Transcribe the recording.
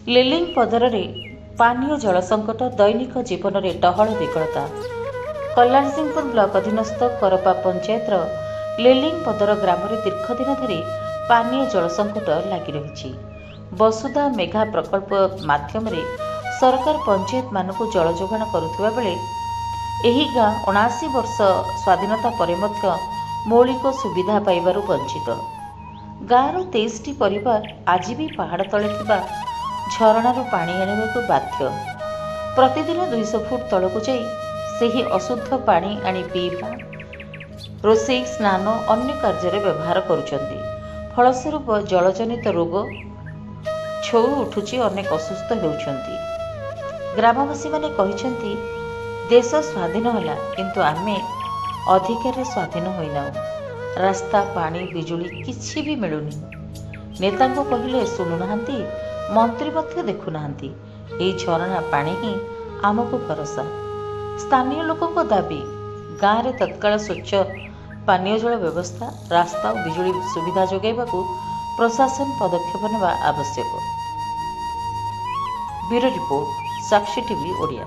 ଲିଲିଙ୍ଗପଦରରେ ପାନୀୟ ଜଳ ସଙ୍କଟ ଦୈନିକ ଜୀବନରେ ଟହଳ ବିକଳତା। କଲ୍ୟାଣସିଂହପୁର ବ୍ଲକ ଅଧୀନସ୍ଥ କରପା ପଞ୍ଚାୟତର ଲିଲିଙ୍ଗପଦର ଗ୍ରାମରେ ଦୀର୍ଘଦିନ ଧରି ପାନୀୟ ଜଳ ସଙ୍କଟ ଲାଗି ରହିଛି। ବସୁଧା ମେଘା ପ୍ରକଳ୍ପ ମାଧ୍ୟମରେ ସରକାର ପଞ୍ଚାୟତମାନଙ୍କୁ ଜଳ ଯୋଗାଣ କରୁଥିବା ବେଳେ ଏହି ଗାଁ 79 ବର୍ଷ ସ୍ୱାଧୀନତା ପରେ ମଧ୍ୟ ମୌଳିକ ସୁବିଧା ପାଇବାରୁ ବଞ୍ଚିତ। ଗାଁର 23ଟି ପରିବାର ଆଜି ବି ପାହାଡ଼ ତଳେ ଥିବା ଝରଣାରୁ ପାଣି ଆଣିବାକୁ ବାଧ୍ୟ। ପ୍ରତିଦିନ 200 ଫୁଟ ତଳକୁ ଯାଇ ସେହି ଅଶୁଦ୍ଧ ପାଣି ଆଣି ପିଇବା, ରୋଷେଇ, ସ୍ନାନ, ଅନ୍ୟ କାର୍ଯ୍ୟରେ ବ୍ୟବହାର କରୁଛନ୍ତି। ଫଳସ୍ୱରୂପ ଜଳଜନିତ ରୋଗ ଛଉ ଉଠୁଛି, ଅନେକ ଅସୁସ୍ଥ ହେଉଛନ୍ତି। ଗ୍ରାମବାସୀମାନେ କହିଛନ୍ତି, ଦେଶ ସ୍ୱାଧୀନ ହେଲା କିନ୍ତୁ ଆମେ ଅଧିକାରରେ ସ୍ୱାଧୀନ ହୋଇନାହୁଁ। ରାସ୍ତା, ପାଣି, ବିଜୁଳି କିଛି ବି ମିଳୁନି। ନେତାଙ୍କୁ କହିଲେ ଶୁଣୁନାହାନ୍ତି, ମନ୍ତ୍ରୀ ମଧ୍ୟ ଦେଖୁନାହାନ୍ତି। ଏହି ଝରଣା ପାଣି ହିଁ ଆମକୁ ଭରସା। ସ୍ଥାନୀୟ ଲୋକଙ୍କ ଦାବି, ଗାଁରେ ତତ୍କାଳ ସ୍ୱଚ୍ଛ ପାନୀୟ ଜଳ ବ୍ୟବସ୍ଥା, ରାସ୍ତା ଓ ବିଜୁଳି ସୁବିଧା ଯୋଗାଇବାକୁ ପ୍ରଶାସନ ପଦକ୍ଷେପ ନେବା ଆବଶ୍ୟକ। ବ୍ୟୁରୋ ରିପୋର୍ଟ, ସାକ୍ଷୀ ଟିଭି ଓଡ଼ିଆ।